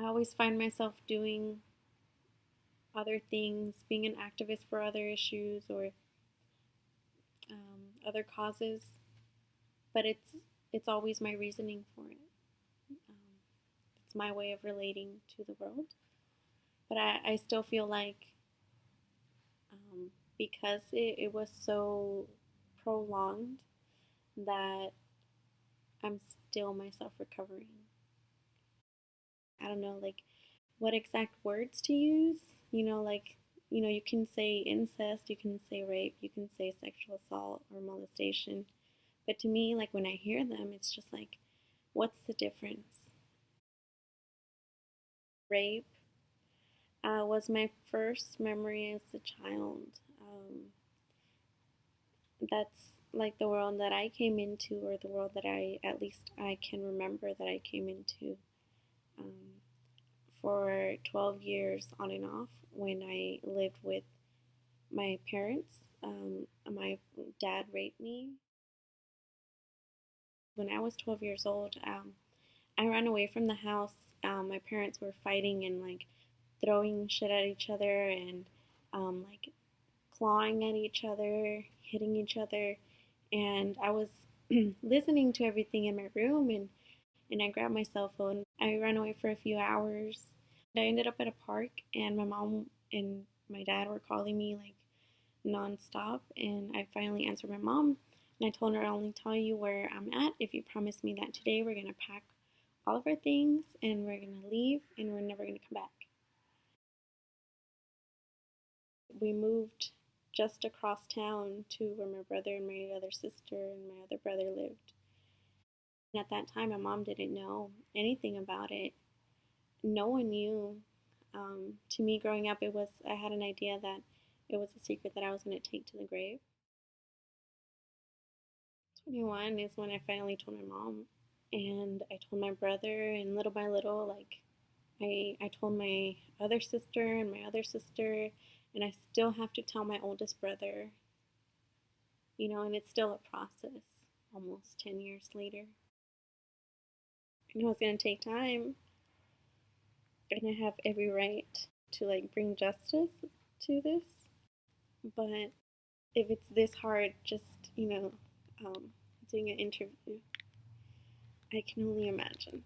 I always find myself doing other things, being an activist for other issues or other causes, but it's always my reasoning for it. Um, it's my way of relating to the world. But I still feel like um, because it was so prolonged that I'm still myself recovering. I don't know, like what exact words to use. You can say incest, you can say rape, you can say sexual assault or molestation. But to me, like when I hear them, it's just like, what's the difference? Rape was my first memory as a child. That's like the world that I came into, or the world that at least I can remember that I came into. Um, for 12 years on and off when I lived with my parents. My dad raped me. When I was 12 years old, I ran away from the house. My parents were fighting and like throwing shit at each other and like clawing at each other, hitting each other. And I was listening to everything in my room, and I grabbed my cell phone. I ran away for a few hours. I ended up at a park, and my mom and my dad were calling me like nonstop. And I finally answered my mom, and I told her I'll only tell you where I'm at if you promise me that today we're gonna pack all of our things and we're gonna leave and we're never gonna come back. We moved just across town to where my brother and my other sister and my other brother lived. And at that time, my mom didn't know anything about it. No one knew. To me, growing up, I had an idea that it was a secret that I was going to take to the grave. 21 is when I finally told my mom, and I told my brother, and little by little, like I told my other sister and my other sister, and I still have to tell my oldest brother, and it's still a process almost 10 years later. It's going to take time, and I have every right to like bring justice to this, but if it's this hard, just um, doing an interview, I can only imagine.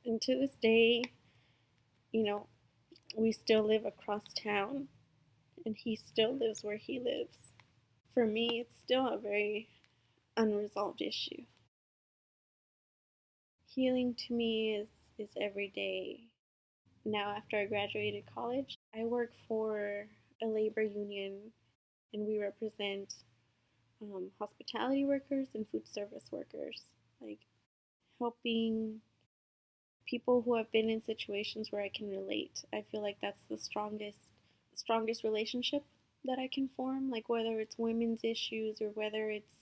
And to this day, you know, we still live across town, and he still lives where he lives. For me, it's still a very unresolved issue. Healing to me is every day. Now, after I graduated college, I work for a labor union, and we represent hospitality workers and food service workers, like helping people who have been in situations where I can relate. I feel like that's the strongest relationship that I can form, like whether it's women's issues or whether it's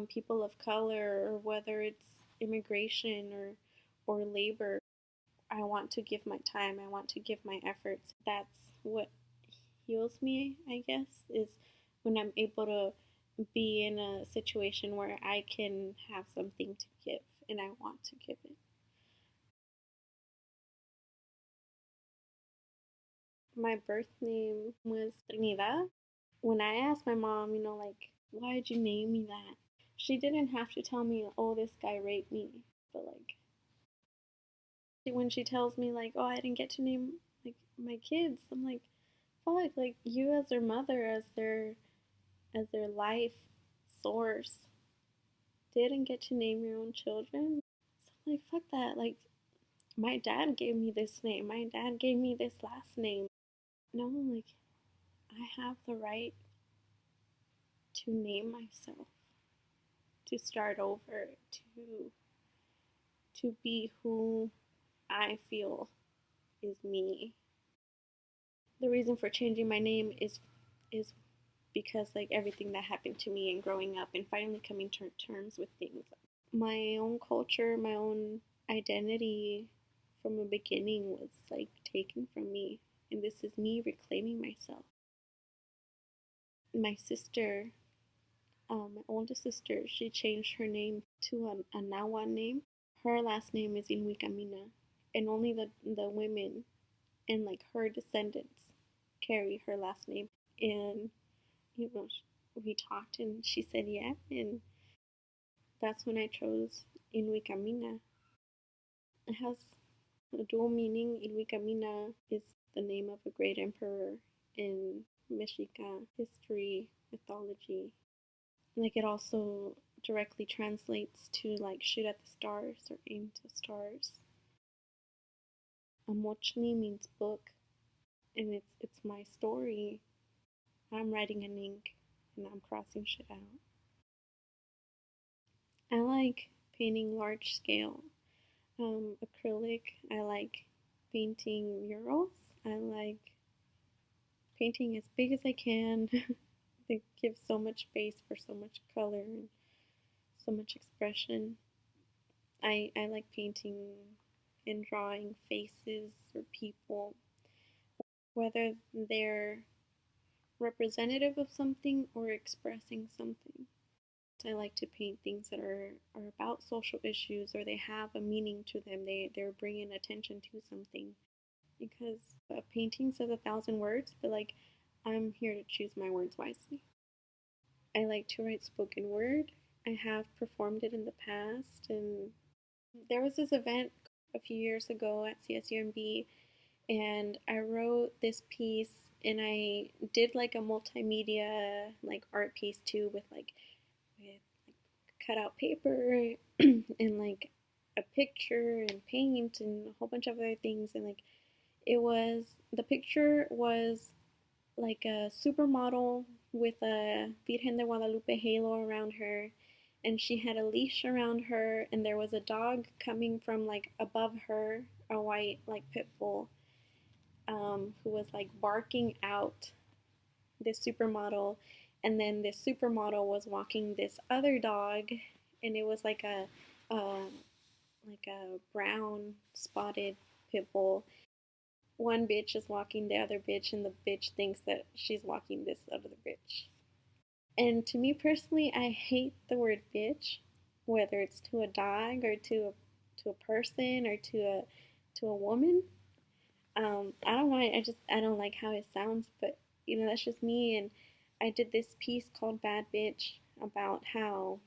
people of color or whether it's immigration or labor. I want to give my time. I want to give my efforts. That's what heals me, I guess, is when I'm able to be in a situation where I can have something to give and I want to give it. My birth name was Trinidad. When I asked my mom, like, why did you name me that? She didn't have to tell me, oh, this guy raped me. But, like, when she tells me, like, oh, I didn't get to name, like, my kids, I'm like, fuck, like, you as their mother, as their life source, didn't get to name your own children. So I'm like, fuck that. Like, my dad gave me this name. My dad gave me this last name. No, like, I have the right to name myself, to start over, to be who I feel is me. The reason for changing my name is because like everything that happened to me and growing up and finally coming to terms with things. My own culture, my own identity from the beginning was like taken from me, and this is me reclaiming myself. My sister, my oldest sister, she changed her name to a Nawa name. her last name is Inuikamina, and only the women and like her descendants carry her last name. And you know, we talked, and she said yeah, and that's when I chose Inuikamina. It has a dual meaning. Inuikamina is the name of a great emperor in Mexica history, mythology. Like it also directly translates to like shoot at the stars or aim to stars. Amoxtli means book, and it's my story. I'm writing in ink, and I'm crossing shit out. I like painting large scale, acrylic. I like painting murals. I like painting as big as I can. It gives so much space for so much color and so much expression. I like painting and drawing faces or people, whether they're representative of something or expressing something. I like to paint things that are about social issues or they have a meaning to them. They're bringing attention to something. Because a painting says 1,000 words, but like I'm here to choose my words wisely. I like to write spoken word. I have performed it in the past, and there was this event a few years ago at CSUMB, and I wrote this piece, and I did like a multimedia like art piece too with like cut out paper and like a picture and paint and a whole bunch of other things, and like the picture was like a supermodel with a Virgen de Guadalupe halo around her, and she had a leash around her, and there was a dog coming from like above her, a white like pit bull, who was like barking out this supermodel, and then this supermodel was walking this other dog, and it was like a brown spotted pit bull. One bitch is walking the other bitch, and the bitch thinks that she's walking this other bitch. And to me personally, I hate the word bitch, whether it's to a dog or to a person or to a woman. I don't mind. I don't like how it sounds, but that's just me. And I did this piece called Bad Bitch about how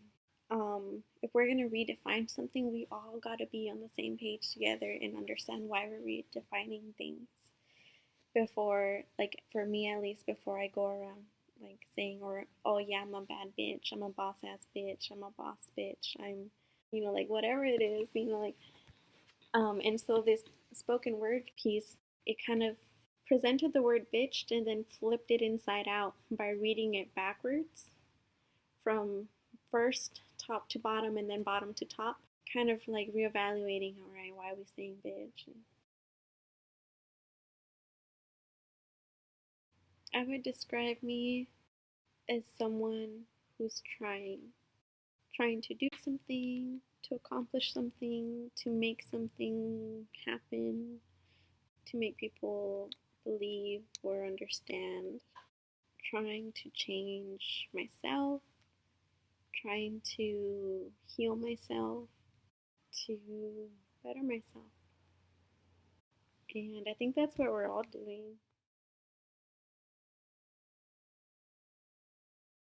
if we're gonna redefine something, we all gotta be on the same page together and understand why we're redefining things before, like for me at least, before I go around like saying, or oh yeah, I'm a bad bitch, I'm a boss ass bitch, I'm a boss bitch, I'm like whatever it is, like and so this spoken word piece, it kind of presented the word bitch and then flipped it inside out by reading it backwards from first top to bottom and then bottom to top, kind of like reevaluating, all right, why are we saying bitch? And I would describe me as someone who's trying to do something, to accomplish something, to make something happen, to make people believe or understand, trying to change myself, trying to heal myself, to better myself. And I think that's what we're all doing.